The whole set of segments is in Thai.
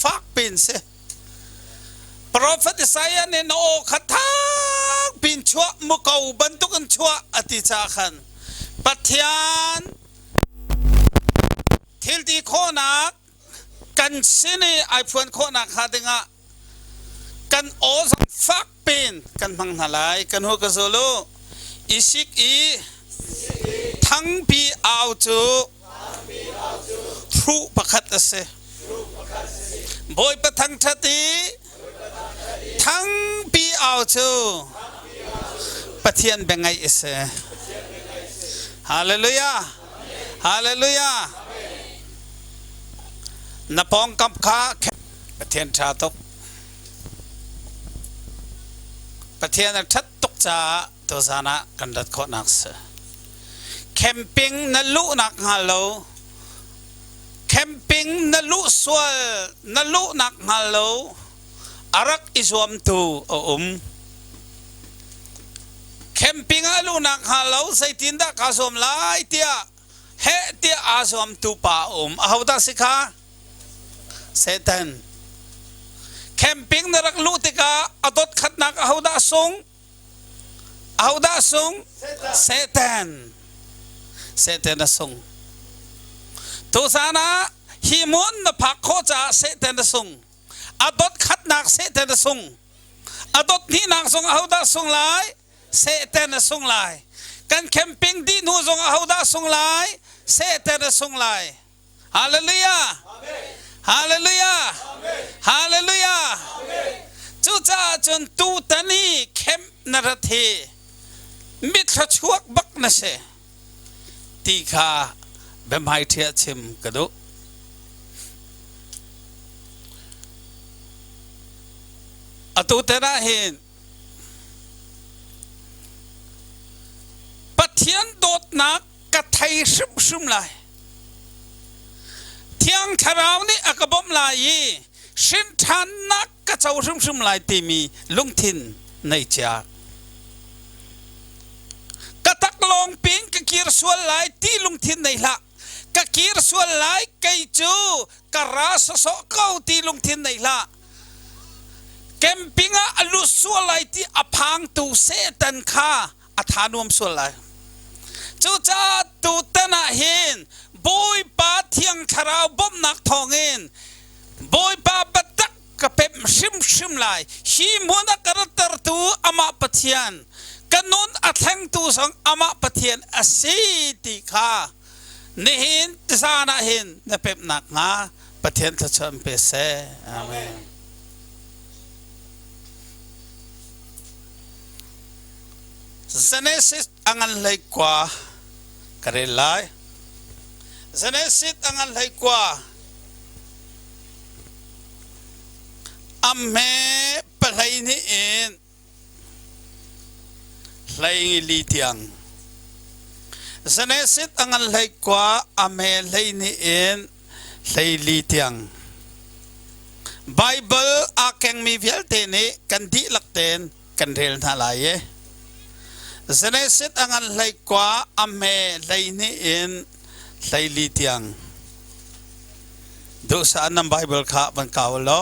ฟักปินเสโปรเฟตไซน์เนี่ยโอขัดทักปินชัวมุกเอาบรรทุกันชัวอติจาขันปัทยานทิลตีโคนักกันสินีไอพวนโคนักหาดึงะกันโอสังฟักปินกันพังหลายกันหัวกระโซโลอิสิกอีทั้งปีเอาจูทรูประคัตเสบอยประทังทัตีทั้งปีเอาจูปะเทียนเป็นไงเสฮาเลลูยาฮาเลลูยานปองกับขาปะเทียนชาตกปะเทียนชัดตกจ่าตัวสานะกันดัดโคนักเสแคมปิ้งนั่นลุนักฮัลโหลแคมปิ้งนั่นลุสวลนั่นลุนักฮัลโหลอารักอิสวมตูแคมปิ้งนั่นลุนักฮัลโหลใส่ตินดากาสวมไล่เตียเฮเตียอาสวมตูป่าเอาดักสิคะเซตันแคมปิ้งนั่นรักลุติกาอดขัดนักเอาดักสงเซตันสงตัวสานะฮิมุนนับพักโคจ่าเซตันสงอดขัดนักเซตันสงอดนี่นักสงเอาดักสงไลเซตันสงไลกันแคมปิ้งดีนูสงเอาดักสงไลเซตันสงไลฮาเลลูยาฮาเลลูยาฮาเลลูยาจุจ้าจนตูตันนี่เข้มนรเทมิตรชวกบักนะเสตีขาเบมไฮเทียชิมกระดูอตูเตระเห็นปะเทียนโดดนักกระไทยซึมเลยเที่ยงทาราวนี่อกบมลายสินทานนักกระเจ้าซึมลายตีมีลุงทินในจากกระตักลองปิงกะกีรส่วนลายที่ลุงทินในละกะกีรส่วนลายไกจูกะราสโสเก้าที่ลุงทินในละเกมปิงอลุส่วนลายที่อพังตูเซตันคาอธานวมส่วนลายจูจ้าตูตนะเห็นบอยปาเที่ยงทาราวบ่มนักทองเงินบอยปาบัดดักกะเป็มซึมลายฮีมุนักกระตัรตูอามาปะเทียนกันนุนอัดแทงตูสองอามาปะเทียนอสีติขาเนหินติสานะเห็นเนเป็มนักงาปะเทียนทะชมเปเซอาเมนเซเนซิสอังันเลยกว่ากระเรลายเซเนซิสอังันเลยกว่าอเมปะไลนี่เองไลลีเตียงเซเนซิตอังันไลกว่าอเมไลนี่เองไลลีเตียงไบเบิลอาเกงมีเวลเตนี่กันดีลักเตนกันเรลท่าไหลเซเนซิตอังันไลกว่าอเมไลนี่เองไลลีเตียงดูสารนำไบเบิลข้าบันกาวล้อ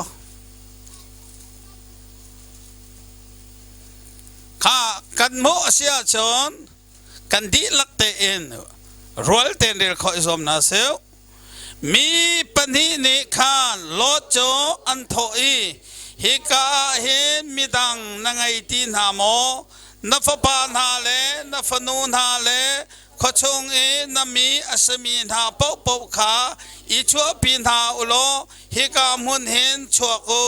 ข้ากันโมเสียจนกันดีลักเตอินรัวเตนเดลคอยสมนาเซลมีปัญหาในข้าโลโจอันโทอีฮิกาเห็นมีดังนังไอตีนหาโมนัฟปานหาเลนัฟนูนหาเลขชงนามีอัศมีนหาปปขาอีชัวปีนหาอุโลฮิกามุนเห็นชัวกู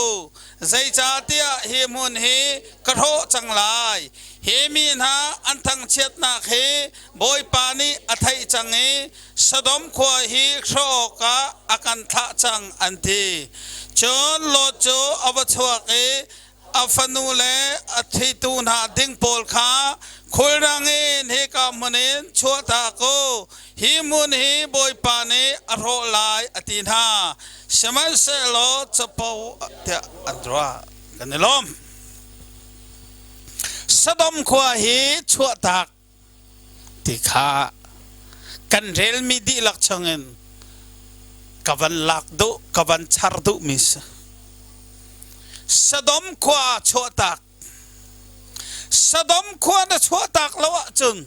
ใจจ่าเตียเฮมุนเฮกระโถจังลายเฮมีนาอันทั้งเช็ดนักเฮบอยปานีอัทัยจังเฮสะดมขวาฮีโชกะอากันทะจังอันทีจนโลโจอวชวกเออัฟนูเลอัธิตูนาดิงโปลขาคุยรังเอเฮกามุนินชัวตาโกฮิมุนฮีบอยปานีอโรลายอตินาสมัยเซโลจะปูเตอันตรวกันนิลมสะดมขวาฮีชัวตักติขากันเรลมีดีลักชงเงิน kavan lakdu kavan chardu mis Sodom kwa chotak Sodom kwa na chotak lawa chun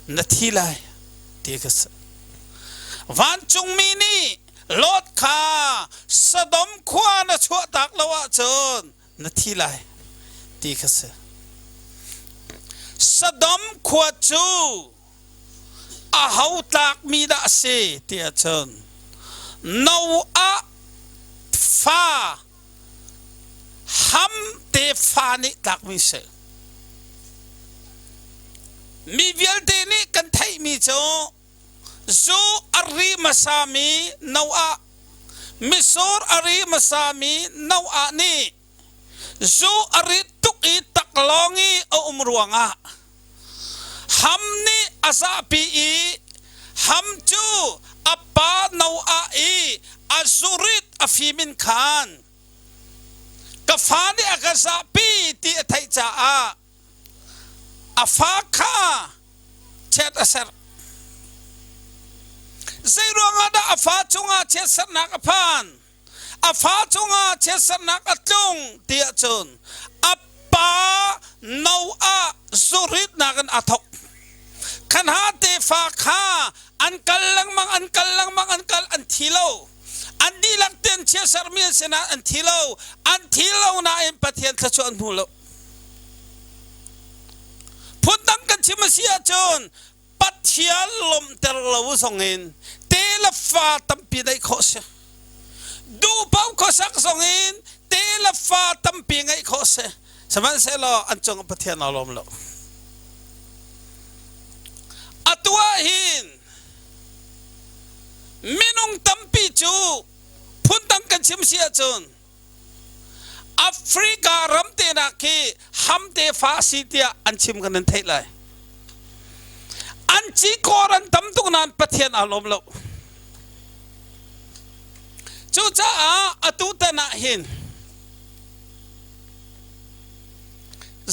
nathilai tikas van chung mini lot kha Sodom kwa na chotak lawa chun nathilai tikas Sodom kwa chu a hau tak mi da se tia chun no a fa ham te fa ni tak mi se mi vial te ni kan thai mi cho zo ari masami no a misor ari masami no a ni zo ari tuk i taklongi o umruanga ham ni asapi i ham chu apa no a i azurit afimin khan kafani akasapi ti thai cha a afaka chet asar zaironga da afa chunga chet sarnak apan afa chunga chet sarnak atlung ti chun apa no a zurit nagan athok kan ha te fa kha an kal lang mang an kal an thilo an di lang ten che sarmi sena an thilo na em pathian thachu an hulo phundang kan chimasia chon pathian lom ter lo songin te la fa tampi dai khose du pau khosak songin te la fa tampi ngai khose saman se lo an chong pathian alom lo atwa hin minung tampi chu phundang kan chimsia chun Africa ramte na ki hamte fasitia an chim kan thai lai an chi koran tam tuk nan pathian alom lo chu cha atu ta na hin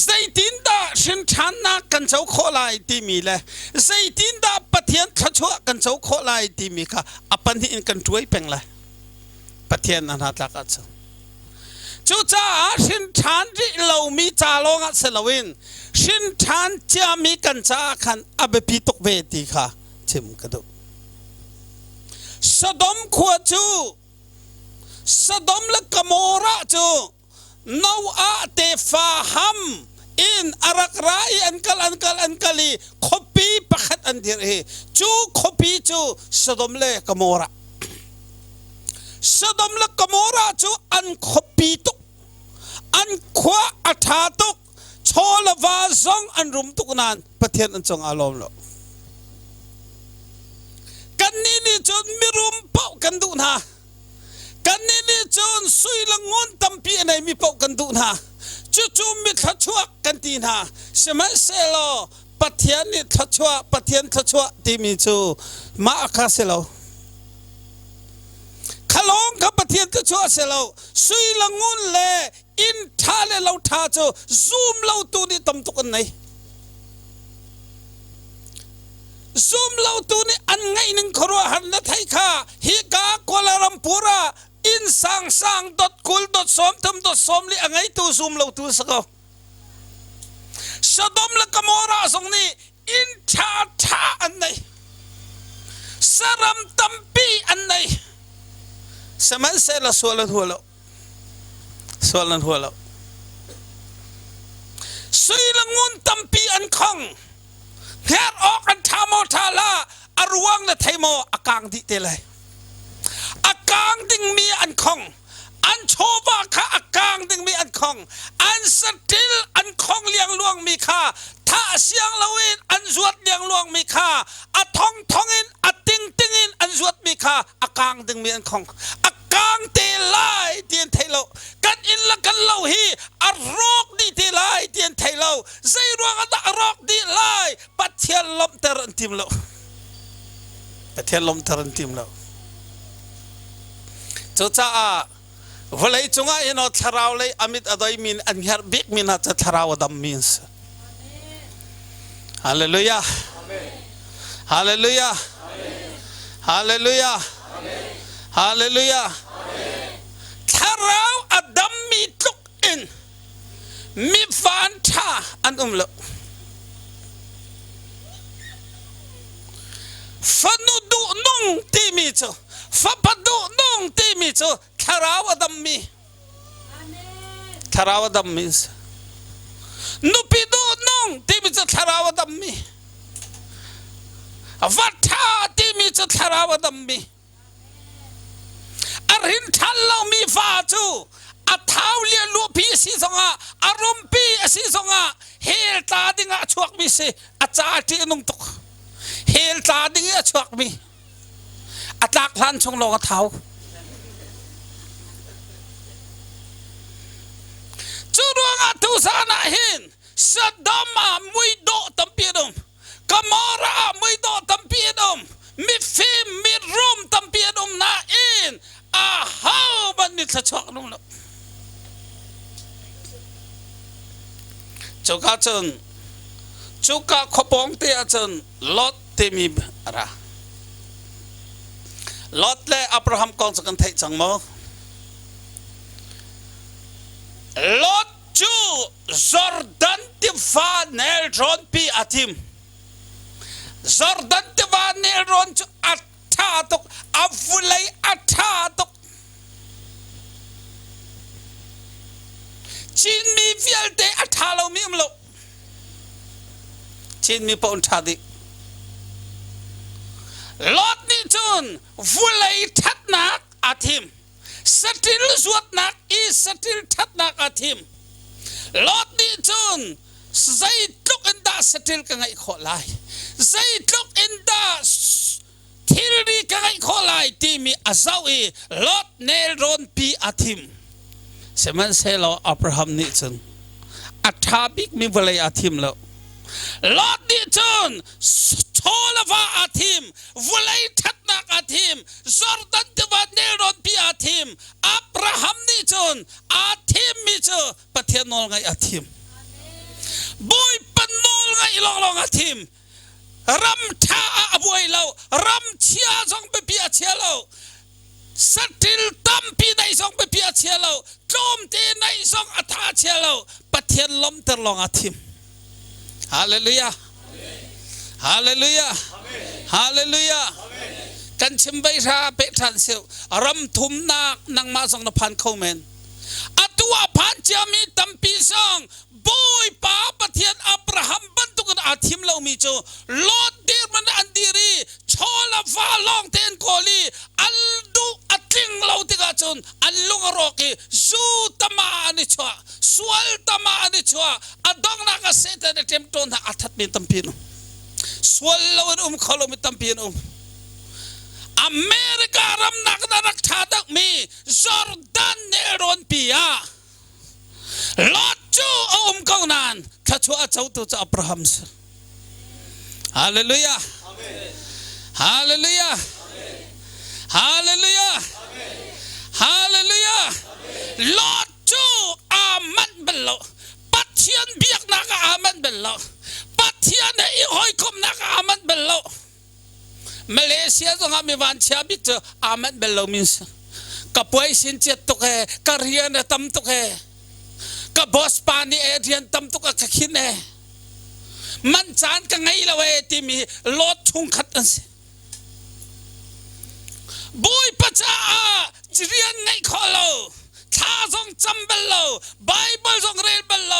zaitin da shin than na kan chau kholai ti mi le zaitin da pathian thachua kan chau kholai ti mi kha apan hin kan tuai peng la pathian an ha tlaka chu chu cha shin than ri lo mi cha long a selawin shin than cha mi kan cha khan abe pi tok ve ti kha chim ka do Sodom khwa chu Sodom la Gomorra chu no a te fa ham in arak rai ankali khopi pakhat andir he chu khopi chu Sodom le Gomorra Sodom le Gomorra chu an khopi tuk an khwa atha tuk chola wa zong an rum tuk nan pathian an chong alom lo kan ni chon mirum pau kan du na kan ni chon sui langon tampi anai mi pau kan du na chu mi thachua kan ti na sema selo pathian ni thachua ti mi chu ma akha selo khalong ka pathian thachua selo sui langon le in thale lo tha chu zoom lo tu ni tam tu kan nai zoom lo tu ni an ngai ning khoro han na thai kha hi ka Kuala in sang.kul.som li angai tu zoom lo tu sako Sodom la Gomorra song ni in tha an nai saram tampi an nai saman se la solan hualo sui langun tampi an khong her ok an thamo thala arwang na thaimo akang di telai akang ding mi an khong an choba kha akang ding mi an khong an satil an khong liang luang mi kha tha siang lawin an zuat liang luang mi kha a thong in a ting in an zuat mi kha akang ding mi an khong akang te lai tien thailo kan in la kan lo hi a rok di te lai tien thailo zai ruang da rok di lai pathian lom ter an tim lo chu cha volai chunga ino tharau lei amit adoi min an her big min ha cha tharau dam means hallelujah amen hallelujah amen ฮาเลลูยาฮาเลลูยาถ้าเราอดัมมีทุกอินมีฟันท่าอันละฟันดูนุ่งที่มีเจ้าฟันดูนุ่งที่มีเจ้าถ้าเราอดัมมีถ้าเราอดัมมีนุปิดูนุ่งที่มีเจ้าถ้าเราอดัมมีวัฏฏะที่มีจะทาราวดัมมีอรินทัลเรามีฟ้าจูอัฐาวเลียลูพีสีสงะอารมณ์ปีสีสงะเฮลตาดิงะชวกมีสิอาจารย์ที่นุ่งตุกเฮลตาดิงะชวกมีอาจารย์พันชงโลกเท้าจูดวงอาตุสานะหินสะดอมามุยโดตัมปีดมกมอราไม่โดตัมปีดมมีฟิมมีรุมตัมปีดมนาอินอาฮาวบันนิสชอกนุ่งละจุกาจนจุกาขบงเตียจนลอตเตมีระลอตและอับราฮัมกองสกันไทยจังโมลอตจูจอร์แดนติฟาเนลรอนปีอาทิมจอร์แดนติฟาเนลรอนจูอัตตาตุกอัฟเลย์อัตตาตุกจีนมีฟิลเตอัตตาเรามีมโลจีนมีปนชาดิลอดนี่จุนฟุเลยทัดนักอาทิมสติลสวดนักอีสติลทัดนักอาทิมลอดนี่จุนใจทุกอินดาสติลกันไงขอไลใจทุกอินดาทิลรีกันไงขอไลที่มีอาซาวีลอดเนรอนปีอาทิมเสมันเซลอับราฮัมนี่จุนอัฐาบิกมีฟุเลยอาทิมแล้วลอดนี่จุนโทลฟ้าอาทิมวลัยทัดนักอาทิมจอร์แดนติวาเนรอนปีอาทิมอับราฮัมนี่จุนอาทิมมิจูปะเทนอลไงอาทิมบุยปนอลไงลองอาทิมรัมท่าอบุยเรารัมเชียจงไปปีอาเชียเราสติลตัมปีในจงไปปีอาเชียเราโจมตีในจงอัฐาเชียเราปะเทนลมเตลองอาทิมฮาเลลูยาฮาเลลูยาฮาเลลูยากันชิมใบชาเปทันเซลรำทุมนักนังมาส่งนพันเข้าเมนอัตัวพันเจามีตัมปีซองบุยป้าปะเทียนอับราฮัมบันตุกันอาทิมเรามีโจลอดดีมันอันดีรีชอลฟ้าลองเทนโคลีอัลดูอัติงเราติกาจนอัลลุงรอกีจูตมาอันิชัวสวลตมาอันิชัวอดองนักเซตเดเทมต้นอัฐมีตัมปีนสวลเราขลมีตัมปีนอเมริการำนักนักชาดักมีจอร์แดนเนรอนปียาลอดจูกองนันข้าชัวเจ้าตัวจะอับราฮัมส์ฮาเลลูยาฮาเลลูยาฮาเลลูยาฮาเลลูยาลอดจูอามันเบลโลปัทเทียนเบียกนักอามันเบลโลปัทเทียนในอีหอยคมนักอามันเบลโลมาเลเซียต้องมีวันเชียบิกอามันเบลโลมินส์กับป่วยสินเจ็ดตุกเฮกับเรียนตั้มตุกเฮกับบอสปานีเอเรียนตั้มตุกกะคินเฮมันจานกันไงละเวที่มีลอดทุ่งขัดอันสิบุยปัจจาเรียนไงขอเราท้าทรงจำเบลโลไบเบิลทรงเรียนเบลโล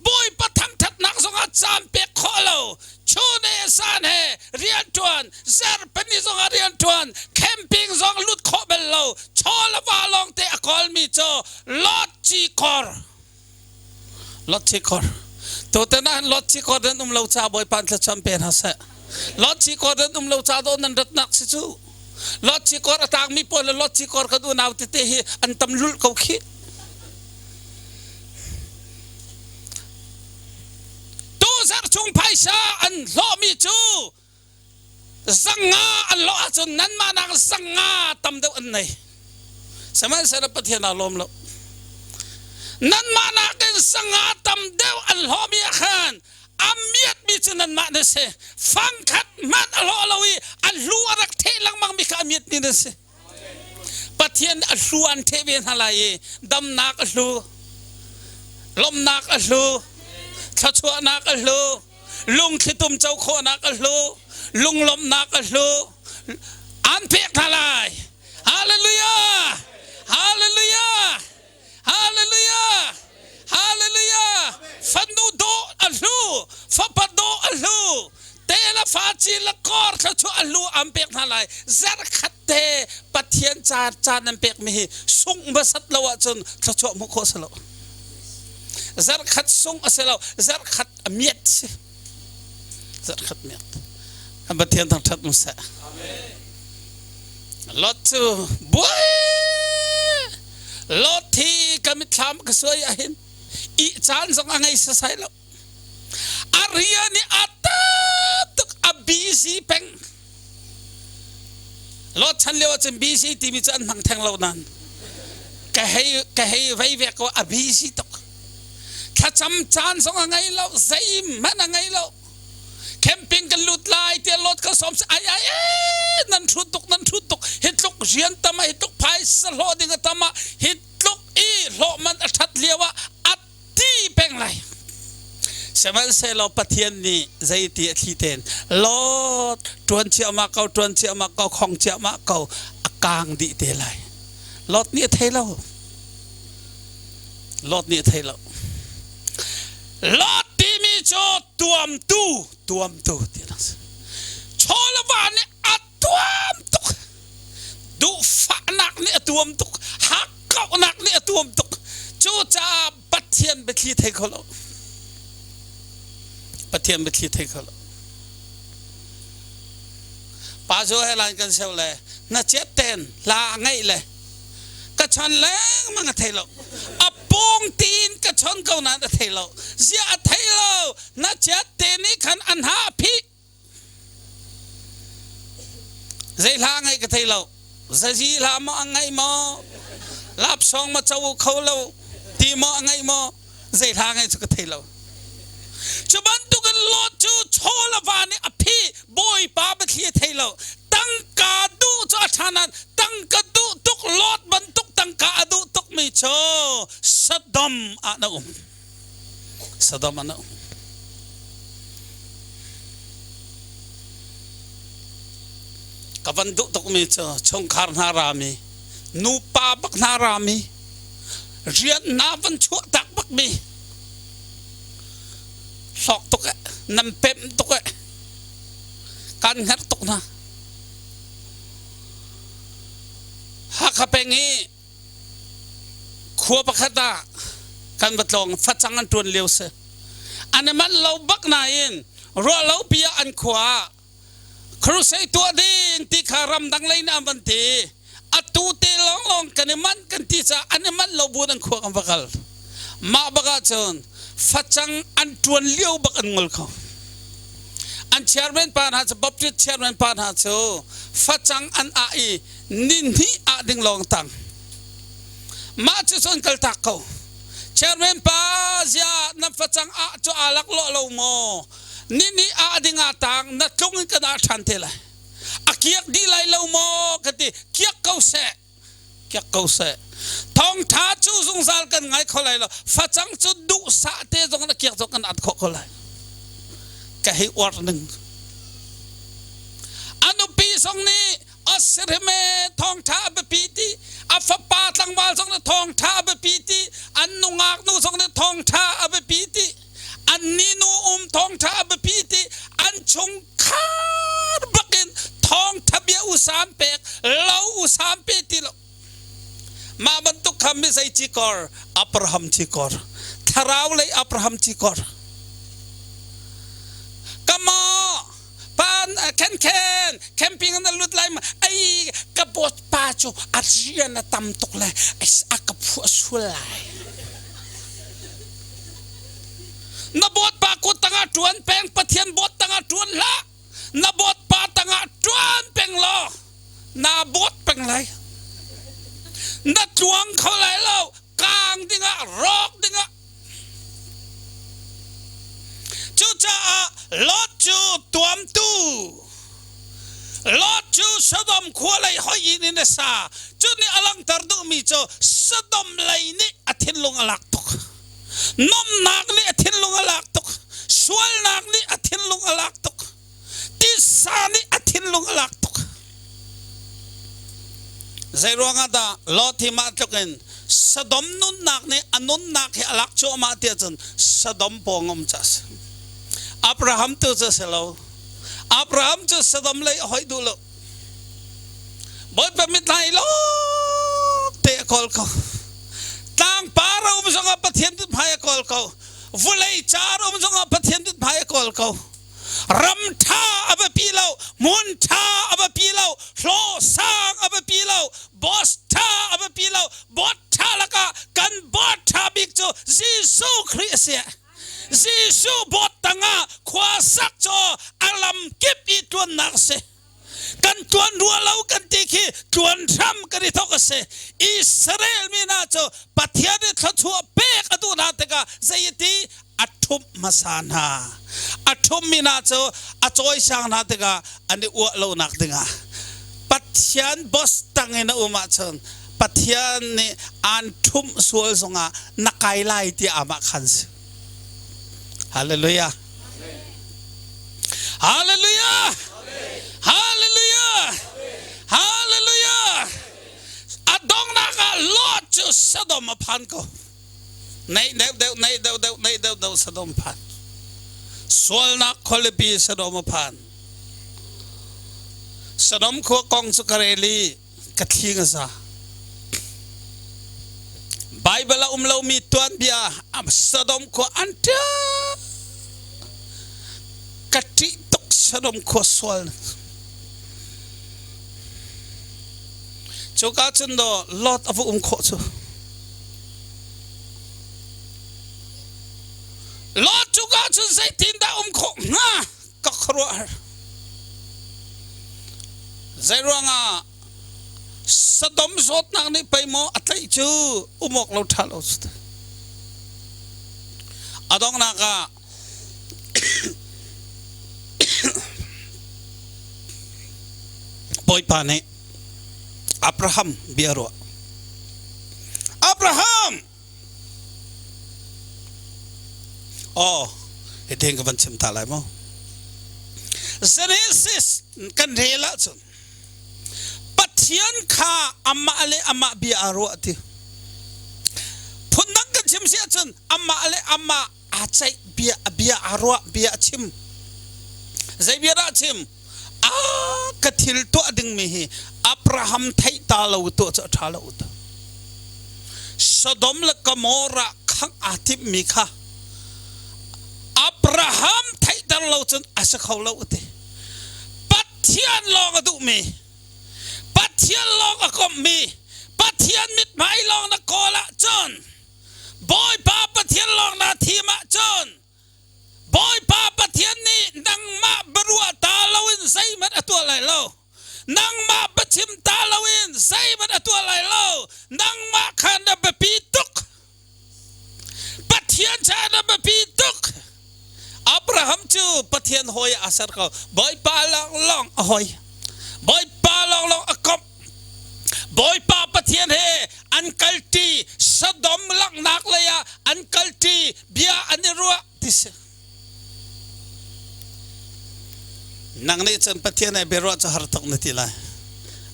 บุยปัทังทัดนักทรงอาจารย์เปียขอเราชูเนสานเฮเรียนทวนเซอร์เป็นนิสงเรียนทวนแคมปิ้งทรงลุดขอเบลโลชอลวาลองเตะกอลมีโจลอดจีคอร์ลอดจีคอร์ตัวเต้นลอดจีคอร์นั้นเราชาบอยปันจะจำเป็นฮะเสลอดจีคอร์นั้นเราชาโดนนั้นรัตนักสิจูลอดจีคอร์ต่างมีปนลอดจีคอร์ก็ดูนาวติเตหิอันตำลุลเขาคิดจงไพศาอันล้อมีจูสังงาอันล้อจนนั้นมานักสังงาตำเดอันไหนสมัยเสด็จปฏิญาณลมแล้วนั้นมานักสังงาตำเดอันล้อมีขัน อามีดมีจุนันมาเนสฟังขัดมันอโลอลวีอันลัวรักเทลังมังมีอามีดนี่เนสปะเทียนอันลัวอันเทเวนฮาลายดำนักอันลัวลมนักอันลัวชัชวนักอันลัวลุงคิดตุมเจ้าโคนักอันลัวลุงลมนักอันลัวอันเพียกฮาลายฮาเลลูยาฮาเลลูยาฮาเลลูยาฮาเลลูยาฟันดูโดอัลลูฟับโดอัลลูเตละฟาจิละกอร์ขชัวอัลลูอัมเปกนาไลซาร์ขัดเตปะเทียนจานอัมเปกมีสุงบสัตละวะจนขชัวมุขสละซาร์ขัดสุงอสละซาร์ขัดเมียดซาร์ขัดเมียดอันปะเทียนทั้งทัดมุสะลอตูบุยลอที่กมิทามกสวยเห็นอีจานสองอังไงสสายแล้วอาริยานี่อัตตุกอบีซีเพ่งลอฉันเลี้ยวจะบีซีที่มีจานทางแทงเรานั้นแกให้ไว้เวกว่าอบีซีตุกข้าจำจานสองอังไงแล้วใจมันอังไงแล้วแคมปิ้งกันลุดลายเตียรถก็สมไอ้นั่นทุกฮิตลุกเรียนตมาฮิตลุกไพ่สโลดิ่งตมาฮิตลุกอีโลมันอัดเลี้ยวว่าอัดที่เป็นไรสมัยเสลปะเทียนนี่ใจตีที่เต็นโลดจวนเชี่ยมาเกาของเชี่ยมาเกาอากางดีเตลัยโลดนี่เทเราโลดนี่เทเราลอดที่มีโจตัวมตู้ที่นั่นโชลวานเนี่ยอัดตัวมตุกดูฟ้าหนักเนี่ยตัวมตุกหักเก่าหนักเนี่ยตัวมตุกจูจ่าปัทเทียนไปที่เทคโลปัทเทียนไปที่เทคโลป้าโจให้หลานกันเซลเลยน่าเจ็บเต้นลาไงเลยกระชอนแรงมันก็เทโลอับปงตีนกระชอนเก่านั้นก็เทโลเสียเทโลน่าเจ็บเต้นนี่ขันอันหาพิใจลาไงก็เทโลใจจีลามาไงมาลาบซองมาเจ้าเขาโลตีมาไงมาใจลาไงก็เทโลจะบันตุกันโลจูโชลวานี่อภิบอยป้าไปเทียเทโลตั้งกาดูจะชานันตั้งกาดูตุกลอดบันตุกตั้งกาดูตุกไม่โชสะดมอาณาสะดมอาณากับบันตุกตุกไม่โชชงคาร์นารามีนูปาบักนารามีเรียนนาบันชั่วตักบักมีสอกตุกน้ำเป็มตุกการงัดตุกนะหากเป็นงี้ขัวประคตาการบัดลองฟัดจังอันตัวเลี้ยวเสอันนี้มันเราบักนายนรัวเราเปียอันขวาครูใส่ตัวดินที่ขารำดังเลยนะมันทีอัตูเตลองกันนี่มันกันที่จะอันนี้มันเราบูดันขวากันบักลมาบักจนฟัดจังอันตัวเลี้ยวบักอันงลเขาอันเชอร์เมนปานหาจะบัพติเชอร์เมนปานหาจะฟัดจังอันอาอีนินที่อาดึงลองตังมาจะส่วนกัลตักเขาเชอร์เมนปาเสียนับฟัดจังอาจะอาลักโลโลโมนินี่อาดึงอาตังนัดลงกันอาชันเทเลยอาเกียกดีไลโลโมกันที่เกียกเขาเสะทองท้าจูสงสารกันไงเขาเลยล่ะฟัดจังจุดดุสะเตจงนักเกียกจงกันอัดเขาเลยแกให้อวดหนึ่งอนุปีสองนี้อัศรเมทองท้าเบปีติอัฟปาตังวาลสองนี้ทองท้าเบปีติอันนุงากนูสองนี้ทองท้าเบปีติอันนีนูทองท้าเบปีติอันชงคาร์บักินทองทะเบียอุสามเปกเล่าอุสามเปติโลมาบรรทุกคำไม่ใช่จิกอร์อับราฮัมจิกอร์ทาราวเลยอับราฮัมจิกอร์กมอปานแคนแคมปิ้งนั่นลุดไลมาไอ้กระบดปาจูอาเจียนตำตกเลยไอ้อากระพัวสุไลนบดปากุตังอาจวนแปงปะเทียนบดตังอาจวนละนบดปาตังอาจวนแปงล้อนาบดแปงไรนัดจวงเขาไหลเล่ากลางดิงะรอกดิงะจุ cha lot chu tuam tu lot chu Sodom khua lai hoi in ne sa chu ni alang tar du mi cho Sodom lai ni athin lung alak tok nom nak ni athin lung alak tok sual nak ni athin lung alak tok ti sa ni athin lung alak tok zai ronga da lot hi ma token Sodom nun nak ni anun nak hi alak chu ma ti chun Sodom pongom chas Abraham tu cha selo Abraham chu Sodom lai hoi du lo boy pamit lai lo te kol ko tang para songa pathian tu phai kol ko vulai char songa pathian tu phai kol ko ram tha aba pilau mun tha aba pilau hlo sang aba pilau boss tha aba pilau bot tha laka kan bot tha bik chu Jesu Christ Jesu bot tanga khwa sak cho alam kip I tuan nak se kan tuan dua lau kan tiki tuan ram kan ito se Israel mina cho pathian it thua pek atu na teka zayiti atum masana atum mina cho achoy sang na teka ani u lo nak tinga pathian bos tangena uma chon pathian ni antum sual songa nakai lai ti ama khans hallelujah hallelujah hallelujah hallelujah adong naka lot chu Sodom phan ko nei deu Sodom phan sual na kholepi Sodom phan Sodom ko kong su kareli kathinga sa Bible la umlo mi tuan bia Sodom ko anta kati tok Sodom ko sual Choka chundo lot of kho chu lot choka chun sai tin da kho na ka khro zai ronga Sodom sot nang ni pai mo atlai chu umok lo thalo st adong na ka boy pane Abraham biaro Abraham oh itheng kan chim ta lai mo Genesis kan rela chun pathian kha amma ale amma biaro ati phunang kan chim sia chun amma ale amma achai bia arwa bia chim zai biara chim kathil to ading me hi Abraham thai ta lo to cha tha lo ta Sodom la Gomorrah khang atip mi kha Abraham thai ta lo chun asa khau lo te pathian lo ga du me pathian lo ga kom me pathian mit mai lo na kola chon boy pa pathian lo na thima chon boy pa pathian ni nang ma barua ta lawin sai mat atua lai lo nang ma pachim ta lawin sai mat atua lai lo nang ma khanda bapi tuk pathian cha da bapi tuk Abraham chu pathian hoi asar ko boy pa long hoi boy pa long akop boy pa pathian he uncle ti Sodom lak nak laya uncle ti bia anirua tis nang ni chen pathian ai bero cha har tok na ti la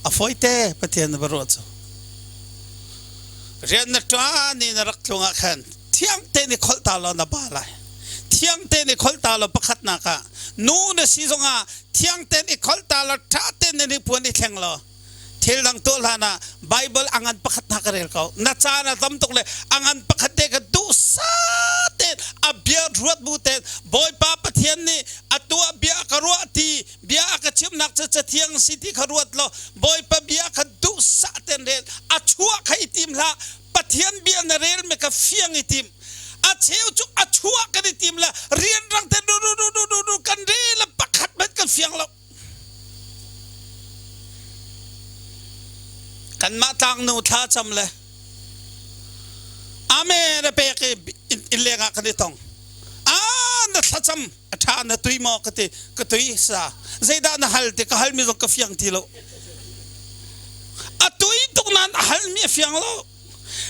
afoite pathian bero cha rian na twa ni na rak thunga khan thiang te ni khol ta lo na ba lai thiang te ni khol ta lo pakhat na ka nu na si zonga thiang te ni khol ta lo tha te ni pu ni thleng lo thil dang to lana Bible angan pakhat na karel ko na cha na tam tok le angan pakhat te ka du sa te abia ruat bu te boy pa pathian ni atua bia karwa ti bia ka chim nak cha thiang city kharuat lo boy pa bia ka du sa ten re achua khai tim la pathian bia na rel me ka fiang itim acheu chu achua ka ni tim la rian rang te du kan re la pakhat bat kan fiang lo kan ma tang nu tha cham le ame na pe ke ilenga ka ni tong na thacham atha na tui mo ka tui sa zaida na hal te ka hal mi ka fiang ti lo atui tuk nan hal mi fiang lo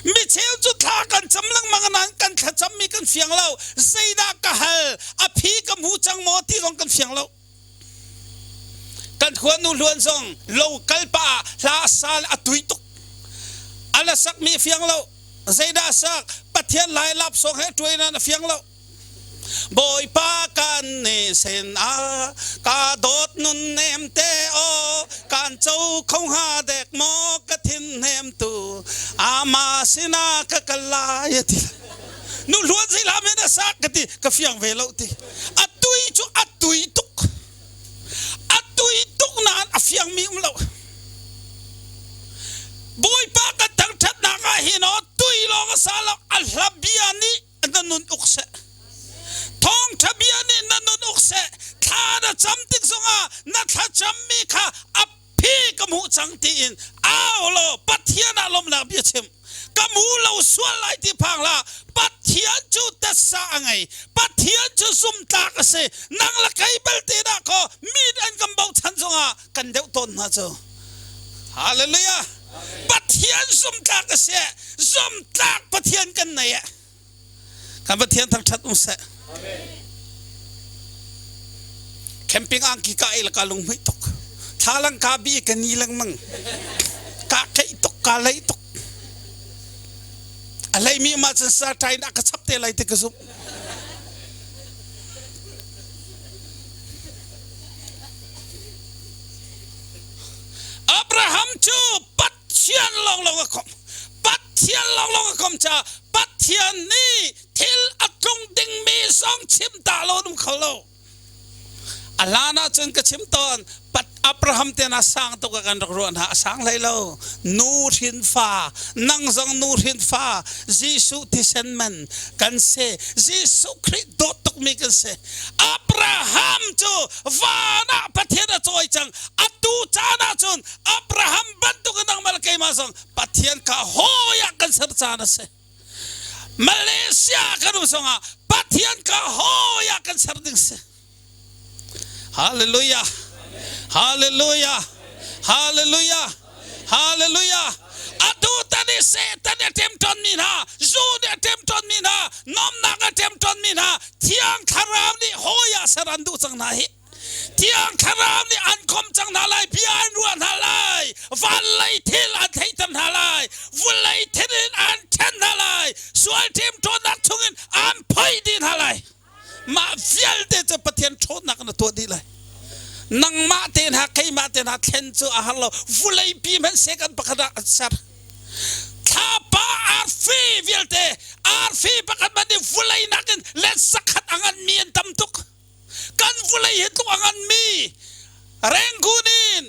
mi cheu chu tha kan chamlang manganan kan thacham mi kan fiang lo zaida ka hal a phi ka mu chang mo ti rong kan fiang lo kan khuan nu luan song local pa la sal atui tuk ala sak mi fiang lo zaida sak pathian lai lap song he tuina na fiang lo boy pa kan ne sen a ka dot nun nem te o kan chau khong ha dek mo ka thin nem tu ama sina ka kala yati nu luan zai la me na sak ka ti ka fiang ve lo ti atui chu atui tuk nan a fiang mi lo boy pa ka tang that na ka hino tui lo ka sala al habiani nanun ukse thong thabiani nanun ukse thada chamtik songa na tha chammi kha aphi kamu changtin awlo pathiana lom na bi chem kamu lo swal lai ti phang la pathian chu ta sa angai pathian chu sum ta ka se nang la kai bel te da ko mit an kam bau chan songa kan deu ton na cho hallelujah pathian sum ta ka se sum ta pathian kan na ya kan pathian thang that um se camping ang ki ka il ka lung hui tok thalang ka bi ka ni lang mang ka kai tok ka lai tok alai mi ma chan sa tai na ka chap te lai te ka sup Abraham chu pathian long kom pathian long kom cha pathian ni thil atung ding mi song chim ta lo dum kholo alana chun ka chim ton pat Abraham te na sang to ka kan ron ha sang lai lo nur hin fa nang zong nur hin fa Jesu tisen man kan se Jesu Christ do tok mi kan se Abraham chu vana pathian choi chang atu chana chun Abraham bantu ka nang mal kai ma song pathian ka hoya kan sar chana se Malaysia kan songa pathian ka hoya kan sar ding se hallelujah hallelujah hallelujah hallelujah adu tani se tani tempton min ha zu de tempton min ha nom na ga tempton min ha thiang tharam ni hoya sarandu chang na hi thiang tharam ni an khom chang na lai pian ruan ha lai van lai thil an thei tan ha lai vul lai thil an chen ha lai sual tempton nak chungin an phai din ha lai ma fial de cha pathian thon nak na to di lai nang ma ten ha kai ma ten ha thlen chu a halo vulai pi men second pakada sar tha pa ar fi vialte ar fi pakat ma ni vulai nakin let sakhat angan mi tam tuk kan vulai hitu angan mi rengkunin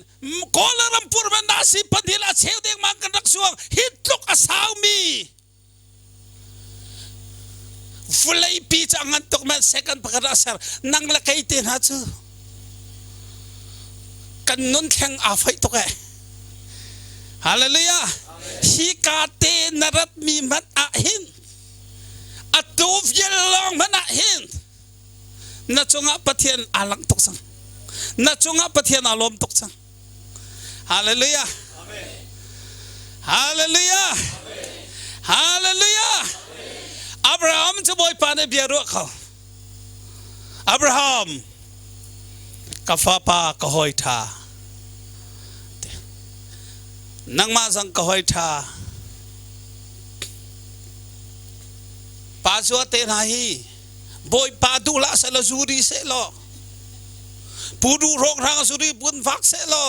kolarampur man nasi pandila cheu ding mang kan rak suang hitluk asaw mi vulai pi cha angan tuk men second pakada sar nang la kai ten ha chu kan nun thang a phai to ke hallelujah hi ka te narat mi mat a hin atu vyel long man a hin na chunga pathian alang tok sang na chunga pathian alom tok sang hallelujah amen hallelujah amen hallelujah Abraham chu boy pa ne biaru kho Abraham ka fa pa ka hoi tha nang ma sang ka hoi tha pa zo te na hi boy pa du la sa la zuri se lo pu du rong rang zuri bun vak se lo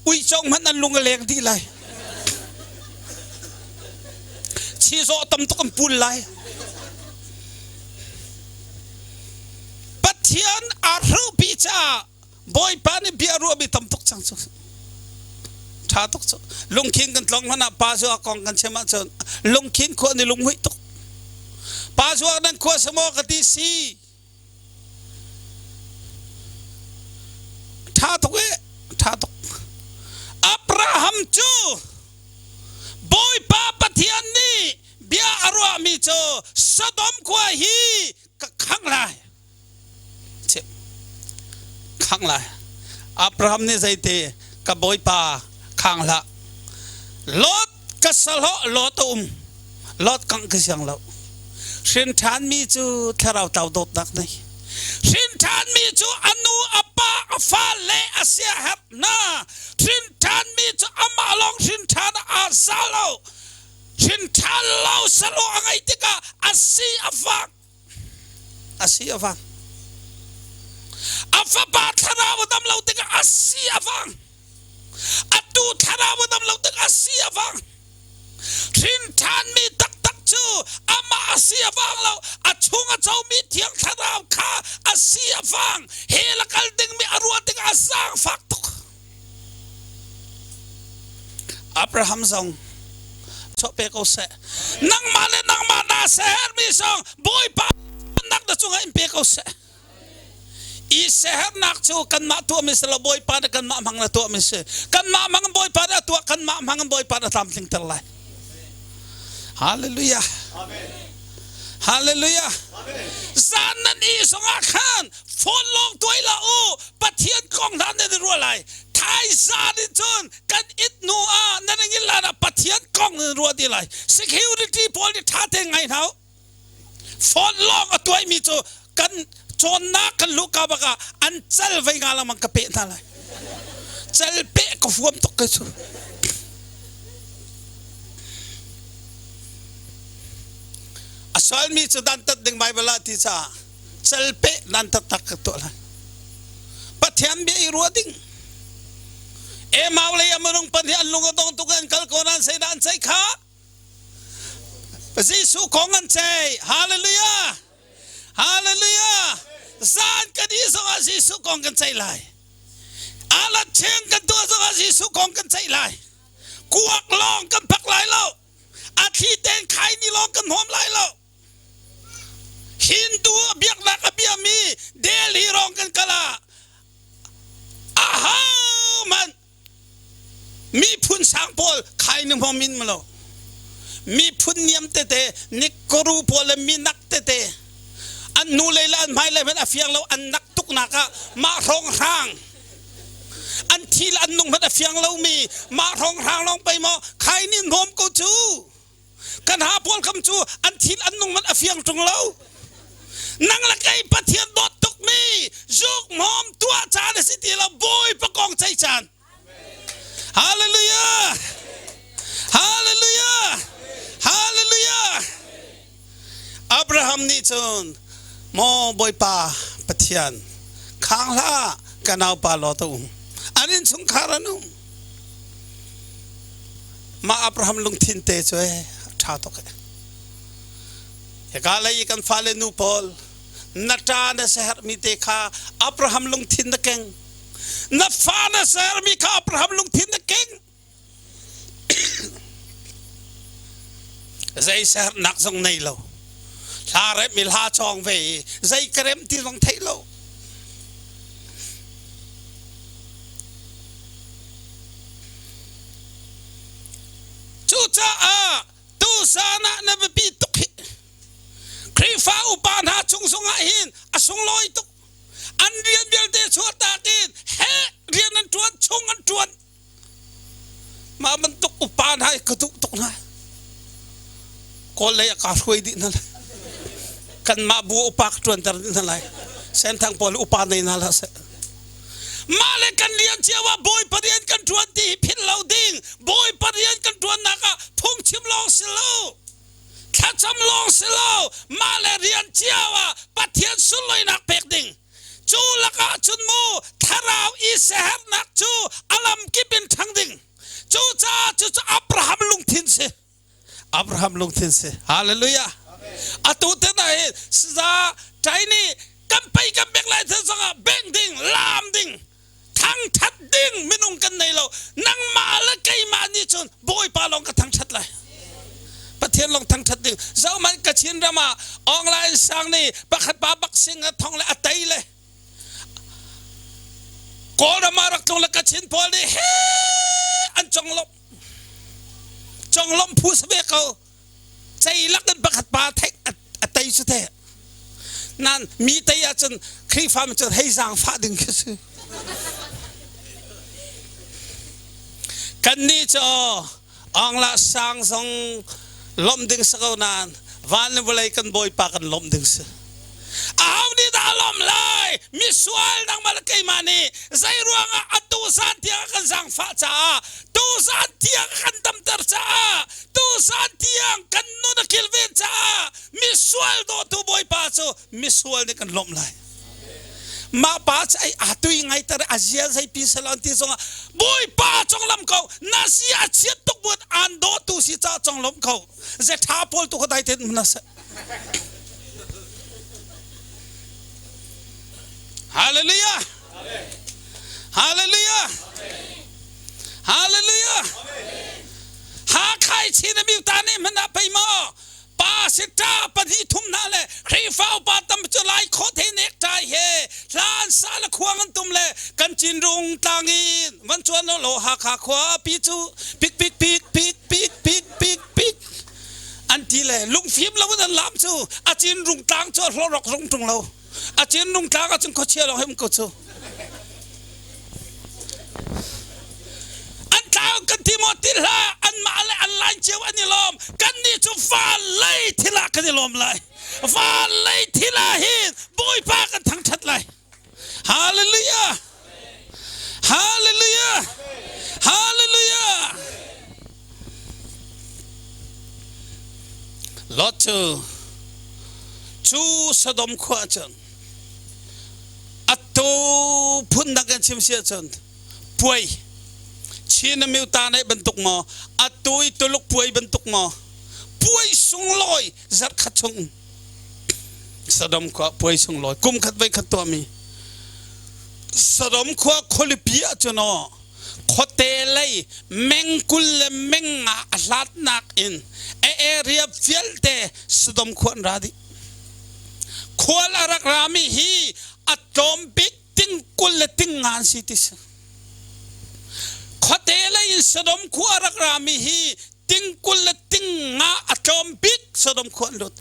ui chong man an lung leng di lai chi zo tam to kam pul lai pathian aru pi cha boy pa ni biaru bi tam tok chang chu tha tok chu lung king kan tlong mana pa zo akong kan chema chon lung king ko ni lung hui tok pa zo nan ko samo ka ti si tha tok Abraham chu boy pa pathian ni bia aru mi cho Sodom ko hi ka khang lai ข้างละอับราฮัมนี่ใจเตะกับบอยป่าข้างละลอดกัสละลอตุมลอดกังกิสังเราสินทานมีจูทาราวเต่าดดนักนี่สินทานมีจูอนุอปาอฟาเลอาเซียฮับนาสินทานมีจูอามาลองสินทานอาซาโลสินทานเราสโลอังไงติกาอาซีอาฟังอาซีอาฟังอาฟาบาทาราวดำเราติกาอาซีอาฟังอัตูทาราวดำเราติกาอาซีอาฟังสินทานมีตักจูอามาอาเซียฟังเราอาชุงอาเจ้ามีเทียงทาราวข้าอาเซียฟังเฮลักลดึงมีอารวาดึงอาสังฟักตุกอับราฮัมซองชอบเปกเอาเสนังมาเลนังมานาเสฮมีซองบอยปานักดจุงอิมเปกเอาเสอีเสฮนักจูกันมาตัวมิสละบอยปากันมามังละตัวมิสกันมามังบอยปาตัวกันมามังบอยปาทำสิ่งทั้งหลายฮาเลลูยาฮาเลลูยาซานันอีสงอาคันฝนลงตัวละอูปะเทียนกองนั้นในรัวไหลไทยซาดิจนกันอิดนัวนั่นงิลานะปะเทียนกองในรัวดีไหล security พอดีท่าเตงไงเท้าฝนลงตัวมีจูกันจนนักกันลูกกาบกาอันเจลไว้งาละมันกระเปะนั่นเลยเจลเปะก็ฟวมตกกระชูสวลมีจุดดันตัดดึงไบเบิลที่จะเซลเปดันตัดตักตัวละปัทยามเบียรัวดิ้งมาเลยมรุงปัทยามลุงก็ต้องตุกันกัลโกนันเซดันเซข้าพระเยซูของอันเซฮาเลลูยาฮาเลลูยาสานกันที่สงฆ์เยซูของกันเซไลอาลัดเชิงกันตัวสงฆ์เยซูของกันเซไลกวกลองกันพักไหลเล่าอาทิตย์เต็นไข่นี่ลองกันหอมไหลเล่าฮินดูเบียกนักเบียมีเดลีร้องกันกะลาอาฮามันมีพุนสังพอลใครนึกพอมินมาแล้วมีพุนเนียมเตเตนิกรูพอลมีนักเตเตอันนูเลยละอันไม่เลยมันอฟียงเราอันนักตุกนักะมาร้องห้างอันที่ละอันนุ่งมันอฟียงเรามีมาร้องห้างลองไปมอใครนี่หอมกูจูกันหาพอลคำจูอันที่ละอันนุ่งมันอฟียงตรงเรานังละไกปะเทียนดอดตุกมีจุกหอมตัวจานสิทีละบอยประกองใจจานฮาเลลูยาฮาเลลูยาฮาเลลูยาอับราฮัมนี่จนมอบอยป่าปะเทียนข้างละกันเอาป่าลอตุมอันนี้สงครานุมาอับราฮัมลงทินเตช่วยชาตกเอกาเลยกันฟาเลนูพอลนัดานะเซฮร์มีเตคาอับราฮัมลงทินนักเก่งนัดฟานะเซฮร์มีคาอับราฮัมลงทินนักเก่งใจเซฮร์นักทรงในเราลาเรมิลาจองเวใจเกรมที่ทรงไทยเราจูจ้าตูสานะนบปีตุกครีฟ้าอุปาณาชงสงอาหินอสงลอยตุกอันเรียนเบียดเดชวตากินเฮเรียนอันจวนชงอันจวนมาบรรทุกอุปาณากระตุกตุกนะก็เลยอากาศช่วยดีนั่นแหละกันมาบัวอุปากจวนแต่นั่นแหละเส้นทางพอลอุปาณนั่นแหละมาเลยกันเรียนเชื่อว่าบอยปริญญากันจวนที่พินเหล่าดิ่งบอยปริญญากันจวนนักพุ่งชิมลองสิลูถ้าจำลองสิลูมาเลยเรียนเชื่อว่าปฏิญาณสุดเลยนักเปกดิ่งจูละกะจุนมูทาราวอิสราเอลนักจูอัลลัมกิบินทั้งดิ่งจูจ้าอับราฮัมลงทินเสอับราฮัมลงทินเสฮาเลลูยาอัตุเตนะเฮสซาใจนี่กันไปกันเบกไลเธอสังเบงดิ่งลามดิ่งทั้งชัดดิ่งไม่นุ่งกันในเรานั่งมาแล้วไกมานี่จนบอยปาลองกันทั้งชัดเลยประเทศลงทั้งชัดดิ่งเจ้ามันกระชินรามาออนไลน์สั่งนี่บักขัดปาบักสิงทองเลยอัตไตเลยก่อนมารักตรงละกระชินพอเลยเฮอันจงลมผู้สเปกเขาใจลักกันบักขัดปาเทคอัตไตสุดแท้นั่นมีแต่ยาจนครีฟ้ามันจะให้สางฟ้าดึงกันสิ กันนี่จออังละสังสงลมดึงสักนานวันนี้เวลากันบ่อยปากันลมดึงสิเอาดีตาลมเลยมิสวลนังมาลกมานี่ใจรวงอัตุสันที่กันสังฟ้าจ้าตุสันที่กันตำตรจ้าตุสันที่กันนุนกิลเวนจ้ามิสวลโดตุบ่อยปาโซมิสวลนี่กันลมเลยมาป้าใจอาตุยังไงแต่อาเซียนใจพิเศษลันที่ส่งบุยป้าจงลำเขานาซีอาเซียนตุกบุตรอันโดตุสิจ้าจงลำเขาจะท้าพอลตุกได้เต็มนะสิฮาเลลูยาฮาเลลูยาฮาเลลูยาหาใครชี้นบิวตานี่มันนับไปมั้งป้าสิตาปฏิทุมนั่นแหละครีฟ้าป้าตั้มจะไล่โคตรเนกใจเฮลานสารควงตุ่มเลยกันจินรุงตังอินวันชวนโลหะขาขวาปิจูปิกปิกปิกปิกปิกปิกปิกปิกอันที่เลยลุงฟิล์มเราวันล้ำจูอาจินรุงตังจะรอกรุงตรงเราอาจินรุงตังอาจินเขาเชียร์เราให้มันกูจูกันที่มอติลาอันมาเลยอันไล่เจ้าอันนี้ลมกันนี่จะฟ้าไล่ทิลากันนี่ลมเลยฟ้าไล่ทิลาหินบุยพากันทั้งชัดเลยฮาเลลูยาฮาเลลูยาฮาเลลูยาลอตจูสะดมขวาจันอัตโตพุ่นนักกันชิมเสียจันป่วยชีนมิวตาในบรรทุกหมออัตุยตุลุกป่วยบรรทุกหมอป่วยส่งลอยจัดขัดชงสะดมขวาป่วยส่งลอยกุมขัดไว้ขัดตัวมีสะดมขวาคอลิเปียจนอขดเตลัยเมงกุลเมงอาลาดนักอินเอเรียฟิลเตสะดมขวาราดิขวาลารักรามีฮีอัตอมบิกติงกุลติงงานสิติสขดเตลัยสะดมขวารักรามีฮีติงกุลติงงาอัตอมบิกสะดมขวาลุด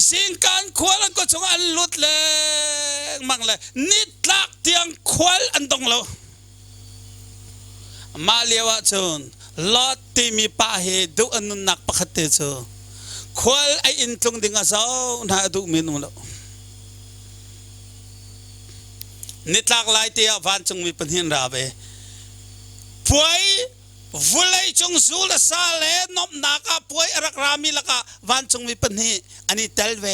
สิ่งการขวาลันก็จงอันลุดเลยมั่งเลยนิดลักเตียงขวาอันตรงเรามาเลียวจนลอตที่มีป้าเหตุอันนุนักปกติจนขวาไออินตรงดิ่งอาเจ้าหน้าดูมินุเรานิดลักหลายเตียวันจงมีปัญหาราเบป่วยวุ้ยจงสูลซาเลนบนักป่วยรักรามีลักวันจงมีปัญหาอันนี้เตลเว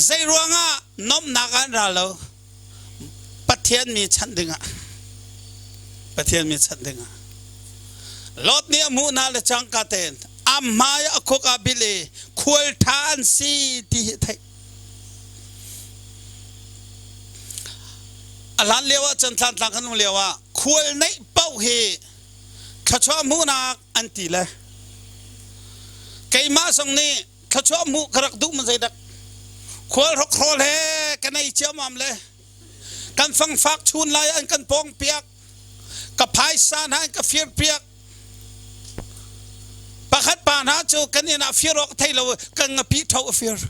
ใจรวงนบนักอันเราแล้วปัทเทียนมีชั้นดิ่งปัทเทียนมีชั้นดิ่งลอดเนี่ยมูนาเลจังกาเตนอามมายอคุกอาบิเลขวลทานซีที่ไทยอลันเลียวจันทร์ต่างกันเลียวขวลในเป้าเหขชอมูนาอันตีเลยไก่มาส่งนี้ขชอมูกระดูมันใจดักขวลรกโครเลกันในเจ้ามัมเลยกันฟังฟักชุนลายอันกันปองเปียกกับพายซานให้กับเฟียร์เปียกปะขัดปานหาโจกันนี่นะเฟียร์ออกไทยเรากันงปีเท่าเฟียร์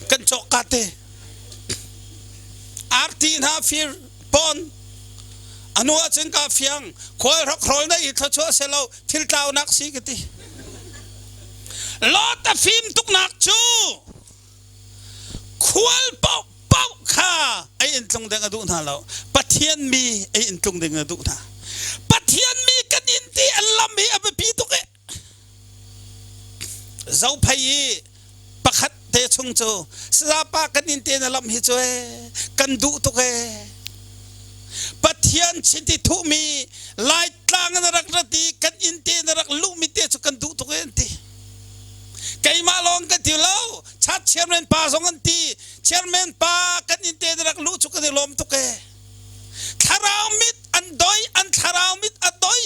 กันโจกาเตอาร์ตีน่าเฟียร์ปอนอนุอาจารย์กาเฟียงคอยรักคอยได้อีกชั่วเสลาทิลตาวนักสีกติลอตฟิล์มตุกนักจูขวลเป่าเป่าข้าไออินตรงเดงอดุนาเราปัทเทียนมีไออินตรงเดงอดุนาปัทเทียนมีกันอินตีอัลลัมมีอับปีตุกเอเจ้าพายปักขัดเตชงโจสลาปากันอินตีอัลลัมฮิโจเอกันดุตุกเอปัทเทียนชินติทุมีลายตางนรักรตีกันอินตีนรักลุมิเตสุกันดุตุกเอตีไก่มาลองกันที่เราชัดเชื่อมเล่นป่าสองกันทีเชื่อมเล่นป่ากันอินเตอร์รักลูกชุกกันที่ลมตุกเอทาราวมิดอันดอยอันทาราวมิดอันดอย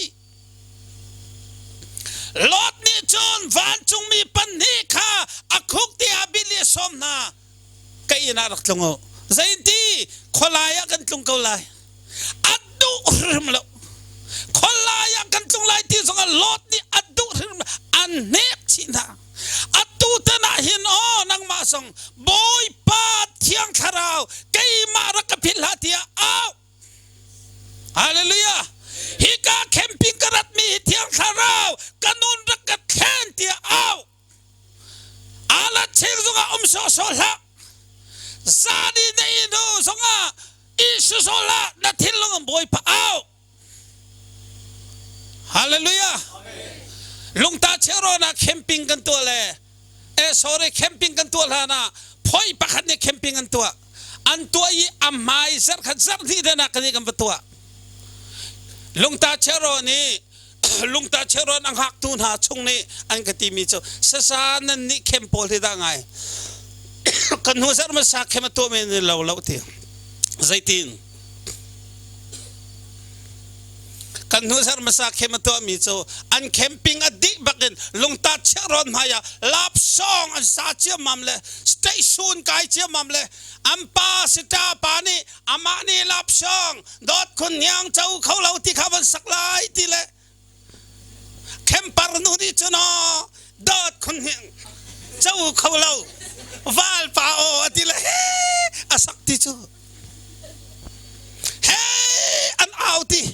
ลอดนี่จนวันจงมีปัญหาข้าอักคุกที่อาบิเลสอมนาไก่น่ารักจังเอาใจดีคนลายกันจงเกาลายอัดดุริมแล้วคนลายกันจงลายที่สองลอดนี่อัดดุริมอันเนกชินาอัตุตนะหินนังมาส่งบอยปาเทียงคาราวไกมารักพิลาเทียอา มโซโซละซาดีในดูสงะอิสุโซละนัทิลงบอยพะเอาฮาเลลูยาลุงตาเชโรนะแคมปิ้งกันตัวเลยsorry แคมปิ้งกันตัวละนะพอยปะขัดเนี่ยแคมปิ้งกันตัวอันตัวอีอัมไมซักขัดซักที่เดนักนี่กันตัวลุงตาเชโรนี่ลุงตาเชโรนังหักตูนหาชงนี่อันกติมีโจสสานันนี่เข้มโพลิได้ไงกันหัวซักมาสักเข้มตัวเมนเราที่ใจตีนกันหัวซักมาสักเข้มตัวมีโจอันแคมปิ้งอดีบักินลุงตาเชโรนมายาลาบซองอันซาเจียมัมเลยสเตชันไกเจียมัมเลยอัมปาสิตาปานี่อามานี่ลาบซองดอดคนยังเจ้าเขาเราที่เขาวันสักลายที่เลยเข้มปารนูดิชนะดอดคนยังเจ้าเขาเราวาลปาโอที่เลยอาสักที่จูเฮ้อันเอาที่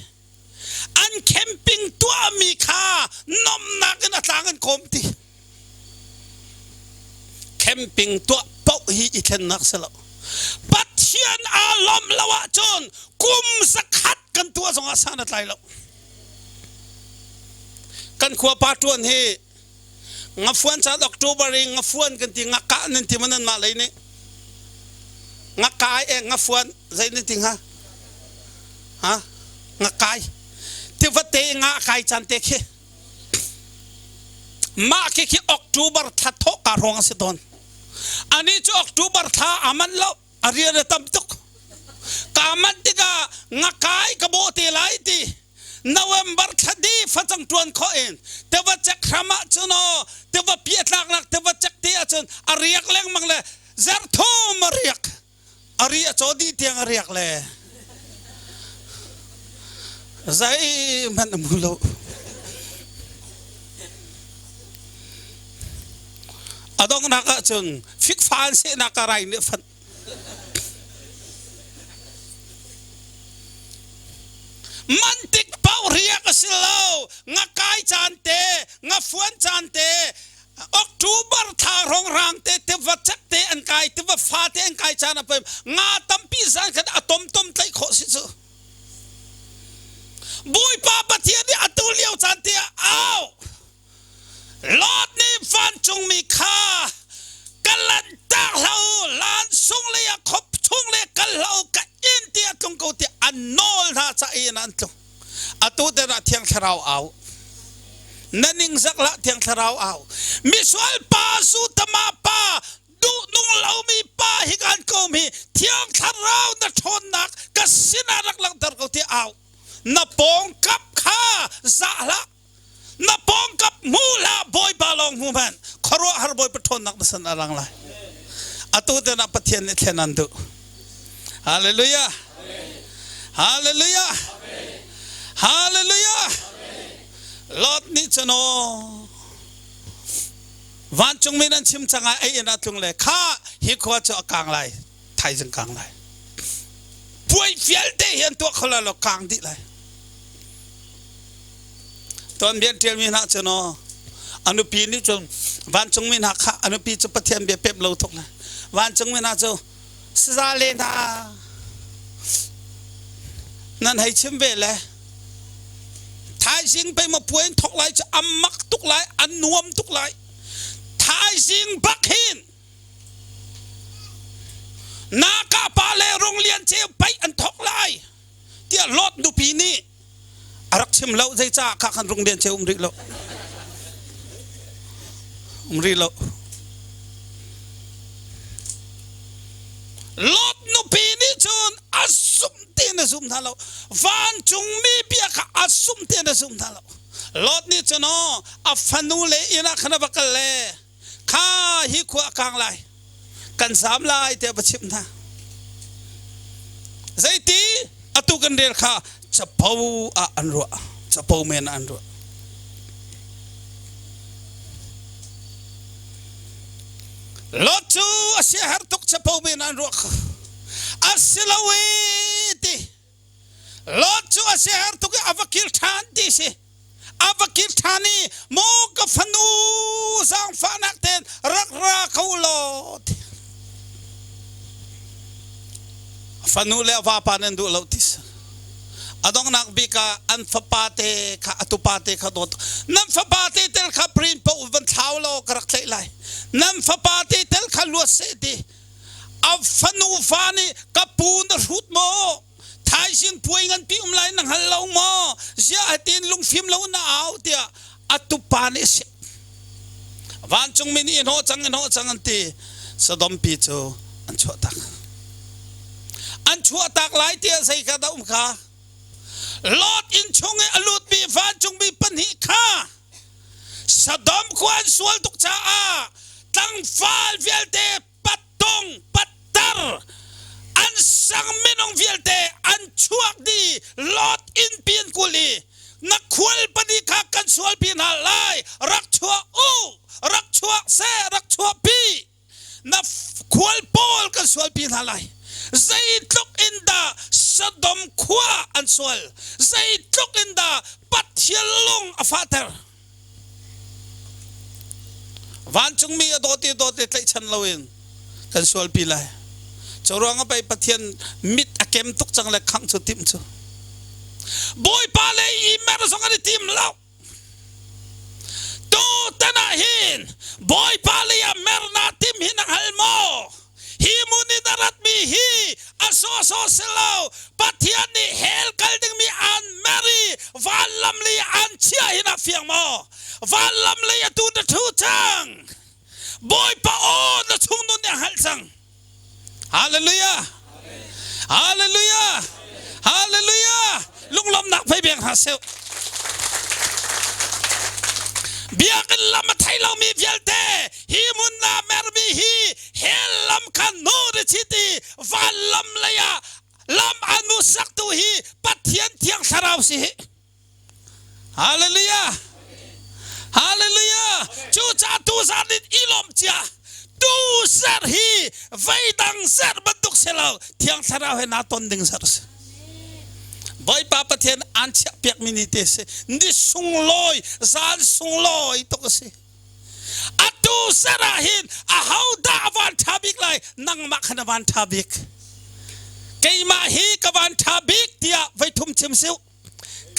อันแคมปิ้งตัวมีค่านมนักกันต่างกันคมที่แคมปิ้งตัวปกฮีอีเทนนักเสลปัจเจียนอารมณ์ละวะจนกุมสักขัดกันตัวสองอาสานัดไหลแล้วกันขวบปาตวนเฮงับฟวนชาดอกตูบริงงับฟวนกันที่งักกะนั่นที่มันนั่นมาเลยนี่งักกายงับฟวนใจนี่จริงฮะงักกายที่วัดเตงักกายจันเตเคมาเกี่ยออกตูบร์ทัดทกการงสิตอนอันนี้จะออกตูบร์ท่าอามันแล้วอารียตั้มตุกกามันติกางักกายกบโตไลตีNovember คดีฟังจังตวนข้อเองแต่ว่าจักรมาจุนอแต่ว่าเปียกหลักแต่ว่าจักเตียจุนอารียกเลี้ยงมังเลยเซอร์ทูมารียกอารียโจดีเตียงอารียกเลยใจมันมุลอดองนักจุนฟิกฟันเสนักอะไรเนี่ยฟันมันติดเป้าเรียกสิเรางักกายจันเตงักฟวนจันเตออกตูบร์ทารองรังเตเทวจักเตอันกายเทวฟาเตอันกายจานะเปมงาตัมปีสันกันอะตอมไตโคสิสุบุยป้าปะเทียนี่อัตุเลียวจันเตเอาลอดนี่ฟันจงมีค่ากันลันตาเราลานสุงเลยขบชุงเลยกันเรากันอินเดียตรงกูที่อันโนลท่าจะอินันตรงอัตุเดนะเทียงเราเอานั่นนิงสักละเทียงเราเอามิสวลปาสุตมาปาดูนุ่งเรามีปาฮิกันกูมีเทียงเรานัทนนักกสินารักลังตระกูที่เอานับปองกับข้าจะละนับปองกับมูลาบอยบาลองมูมันครัวฮาร์บอยปทนนักนัสนารังไลอัตุเดนะปะเทียนเทนันดูฮาเลลูยาฮาเลลูยาฮาเลลูยาลอดนี่จะโนวันจงมีนันชิมจังไอ้ยันตุงเลยข้าฮิควาจะกลางไรไทยจังกลางไรป่วยเฟียลเตเห็นตัวเขาแล้วกลางดิเลยตอนเบียนเทียนมีนักจะโนอนุปีนี่จนวันจงมีนักข้าอนุปีจะปะเทียนเบียเป๊บเราทุกเลยวันจงมีนักจะซาเลนานั่นให้ชิมเวเลยท้ายสิ่งไปมาป่วยทุกไลจะอัมมักทุกไลอันนวมทุกไลท้ายสิ่งบักหินนากาปาเลโรงเรียนเชี่ยวไปอันทุกไลที่ลดดูปีนี้รักชิมเราใจจ้าข้าขันโรงเรียนเชี่ยวริเราริเราลดนูปีนี้จนอัสุมเตียนสุมท่าเราวันจงมีเบียกอัสุมเตียนสุมท่าเราลดนี่จนอัฟนูเลอินักนับกันเลยข้าฮิควากลางไลกันสามไลเตะประชิมท่าใจตีอตุกันเดียร์ข้าจะเผาอันรัวจะเผาเมนอันรัวลดจูอาเซียฮาร์ตุกจะเผาเมนอันรัวอาเซียลาวีตีลดจูอาเซียฮาร์ตุกอวกิลทานตีสิอวกิลทานีโมกฟนูสังฟานักเตนรักราเขาลด fanu le va panen du lautis adong nak bika an fapate ka atupate ka dot nam fapate tel ka prin po van thaulo karak lai nam fapate tel ka luaseti av fanu fani kapun rut mo thai sin puingan pi lai nang halaw mo sia atin lung phim lo na au tia atupane se van chung min in ho chang anti sadom pi chu an chuatak lai tia sai ka da kha lot in chung alut bi van chung bi panhi kha sadom kwan sual tuk cha a tang fal velte patong patar an sang minong velte an chuak di lot in pin kuli na khwal pani kha kan sual pin halai rak chua u rak chua se rak chua pi na khwal pol kan sual pin halai zai tluk in da sadom khwa an sual zai tluk in da pathialung afater van chung mi doti tlai chan lawin kan sual pi lai chorong pai pathian mit akem tuk chang le khang chu tim chu boy pale I mer song ani tim law to tana hin boy pale ya mer na tim hin halmo hi muni darat mi hi aso selo pathian ni hel kalding mi an meri valam li an chia hin afiang mo valam li atu da thu chang boy pa on na chung nun ya hal chang hallelujah hallelujah hallelujah lung lom nak phai beng ha seu biakan lam thai lo mi velte hi mun na mer bi hi helam kan no de chiti valam laya lam anu sak tu hi pathian thiang sarau si hallelujah hallelujah chu cha tu sanit ilom cha tu ser hi vaidang ser banduk selau thiang sarau he na ton ding sar boy papa thian an chak pek minute se ndi sung loi zan sung loi to ko se atu sarahin a hauda van thabik lai nang makhana van thabik keima hi ka van thabik tia vai thum chim seu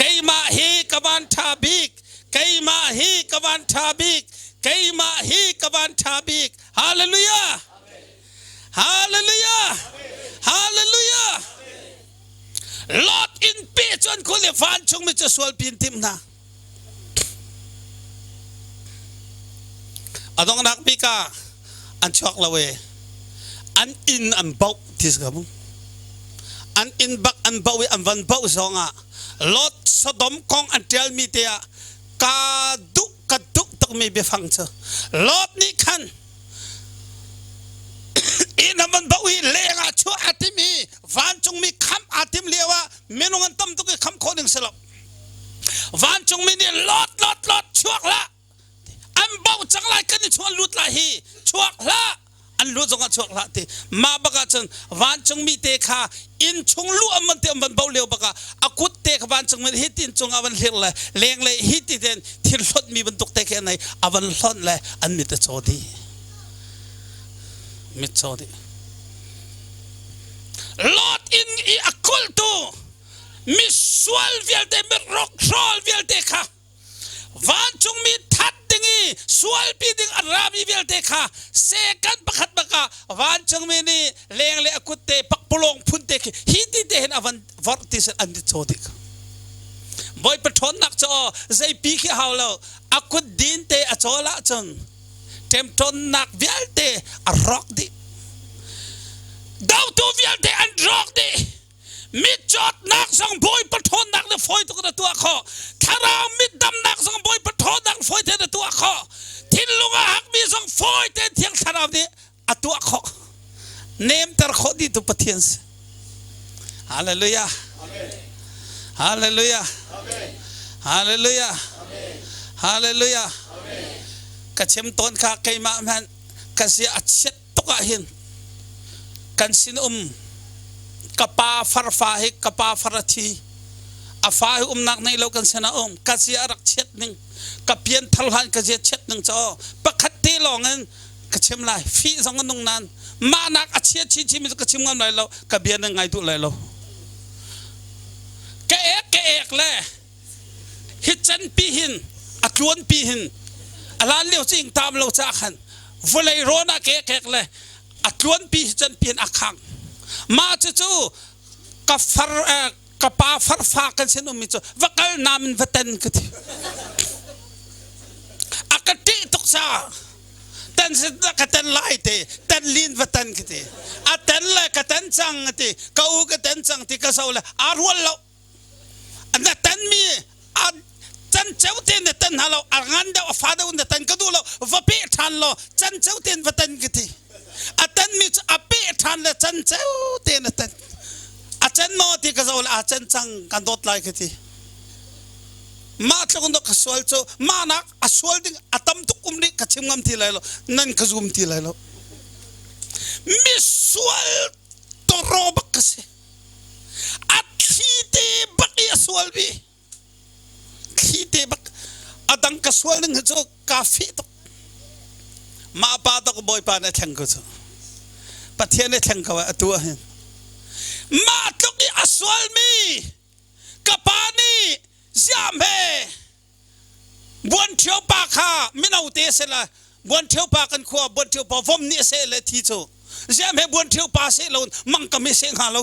keima hi ka van thabik keima hi ka van thabik keima hi ka van thabik hallelujah hallelujah hallelujah lot in pechon ko le van chung mi chasual pin tim na adong nak pika an chok lawe an in an bau tis gamu an in bak an bawi an van bau zonga lot sodom kong an tel mi te ka du tok mi be phang cha lot ni khan in man bawi lenga chu atimi van chung mi kham atim lewa menong an tam to ke kham khoning selo van chung mi ni lot chuak la an bau chang lai kan ni chuan lut la hi chuak la an lu zonga chuak la te ma baka chen van chung mi te kha in chung lu amman te amban bau lew baka akut te kha van chung mi hitin chung awan le leng le hiti den thil lot mi ban tuk te ke nai awan lon le an mi te chodi mit chodi lot in I akul tu miswal vielde mit rock troll vielde kha van chung mi that dingi swal pi ding arabi vielde kha second pakhat baka van chung mi ni leng le akut te pakpulong phun te hi ti te hen avan vortis an di chodi boy pathon nak cho zai pi ki haulo akut din te achola chung tem ton nak vielde a rock di daw tu vielde an rock di mit chot nak sang boy pathon nak le foi to ka tu kho thara mit dam nak sang boy pathon nak foi te tu kho thin lunga hak mi sang foi te thiang thara ni atu kho nem tar kho di tu pathian hallelujah amen hallelujah amen hallelujah amen hallelujah amen kachem ton kha keima man kasi achet to ka hin kan sin kapa farfa hi kapa farathi afa nak nei lo kan sena kasi arak chet ning kapian thalhan ka je chet ning cho pakhati longan kachem lai fi zong nung nan มานักอาเชียชิชิมิก็ชิมกันเลยเรากระเบียนยังไงตัวเลยเราแกเอกเลยฮิจันปีหินอักลวนปีหินอะไรเลี้ยวสิ่งตามเราจากขันวันเลยร้อนแกเอกเลยอักลวนปีฮิจันปีหินอักขังมาจู่กับฟาร์กับปาฟาร์ฟากันเช่นมิจูวักลนามินวัตันกติอักติตุกซาตันสิตะตันไล่เตตันลินวัตันกติอัตันเลยกตันจังกติกอูกตันจังติกะสาวเลยอาร์วัลเราอันนั้นตันมีอันจันเจ้าเต็นตันฮัลโหลอาร์งันเดาฟาดอุนตันกดูเราวับเปทันเราจันเจ้าเต็นวัตันกติอัตันมีอับเปทันเลยจันเจ้าเต็นตันอาจารย์มอติกะสาวเลยอาจารย์จังกันดอดไล่กติมาตะกุนดอกสวลโจมานักอสวลดิ้งอัตมตุกุมดิกชิมงามทีไรloนั่นกซุมทีไรloมิสวลตโรบักเสอัตขีเตบักยสวลบีขีเตบักอดังกสวลดิ้งโจกาฟีตมาปาตะกุบอยปาเนทังกุโจปะเทียนเนทังกวะตัวเห็นมาตุกีอสวลมีกะปานียามเฮบวนเที่ยวปากข้าไม่เอาเตะเสละบวนเที่ยวปากกันขวบบวนเที่ยวปากผมนี่เสละทีโจยามเฮบวนเที่ยวปากเสละมังก็ไม่เสงหาเรา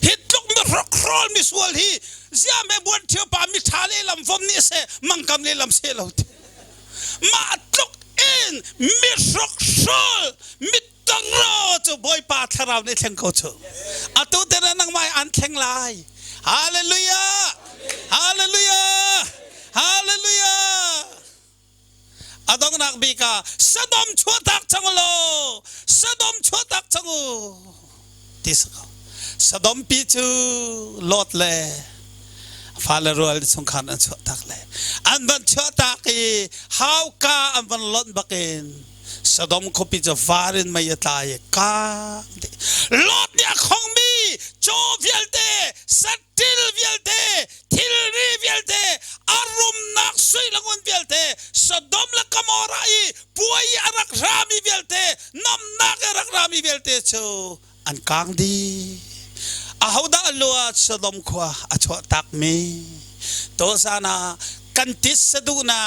ฮิตลุกมีรักครอลมีสวลฮียามเฮบวนเที่ยวปากมีทะเลลำผมนี่เสมังก็ไม่ลำเสละมาตุกอินมีรักครอลมีตั้งรอจะบอยปากทาราวในเทงเขาโจอัตุเตระนังไม่อันเทงลายฮาเลลูยาฮาเลลูยาฮาเลลูยาอดองนักบิกาสะดมชั่วตักจังโลสะดมชั่วตักจังโอที่สกสะดมปีจูลอดเล่ฟาเลรัวสงขานชั่วตักเล่อันบันชั่วตักอีฮาวกาอันบันลอดบักเอนสะดมคบิจะฟารินไม่ตายกาลอดเนี่ยของมีโจเวียลเตสัตติลเวียลเตทิลรีเวียลเตอารมณ์นักสุยละงวนเวียลเตสะดมละกมอราอีป่วยอรักรามีเวียลเตน้ำนักอรักรามีเวียลเตโชอันกลางดีอาหูดาลัวสะดมขวาอชวตักมีโตซานากันติสะดูนา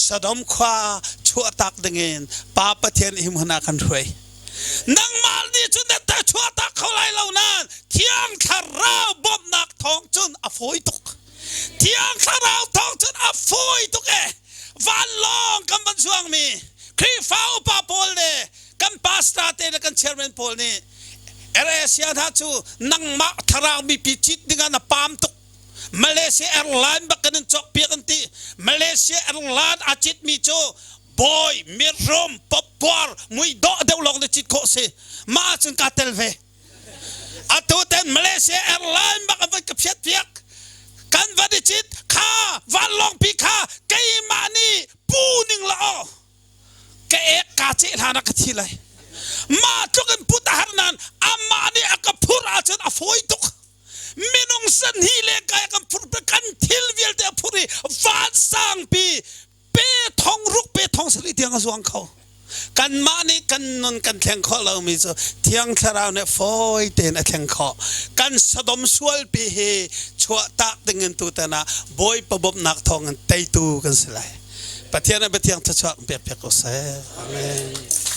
สะดมขวาชั่วตักดึงเงินป้าปะเทียนหิมหนากันรวยนังมาดีจุนเดตชั่วตักเขาไล่เหล่านั้นเที่ยงคาราบอมนักทองจุนอฟอยตุกเที่ยงคาราทองจุนอฟอยตุกวันลองกันบันช่วงมีครีฟ้าอุปโภลเดกันปาสตาเตกันเชอร์เมนโพลนี่เอเรเซียทัชูนังมาทารางมีพิจิตdenganปามตุกมาเลเซียแอร์ไลน์บักกันจอกเปียกันตีมาเลเซียแอร์ไลน์อาจิตมีโจบอยมีรมปอบปวาร์มุยดอเดวลองเดจิตโคเซมาจึงกาเตลเวอัตุเตนมาเลเซียแอร์ไลน์บักกันกับเพียดเพียกกันวันดิจิตข้าวันลองปีข้าเกยมานีปูนิงละเกเอกกาเจลานักทีเลยมาทุกันพุทธหารนันอามานีอักพูราจนอฟอยตุกมินงสันฮีเลกายกันพูดกันทิลวิลเดพูรีวันสังปีเปทองรุกเปทองสลิเทียงกสวงเขากันมานี่กันนนกันแข่งข้อเรามีจ้ะเที่ยงคราวเนี่ยฟอยเตนแข่งข้อกันสะดมสวลปีเฮชัวตักดึงเงินตัวแต่นะบอยปบบนักทองกันไตตูกันสิเลยปะเทียนปะเทียงทะชวกเปียกเปียกก็เสอาเมน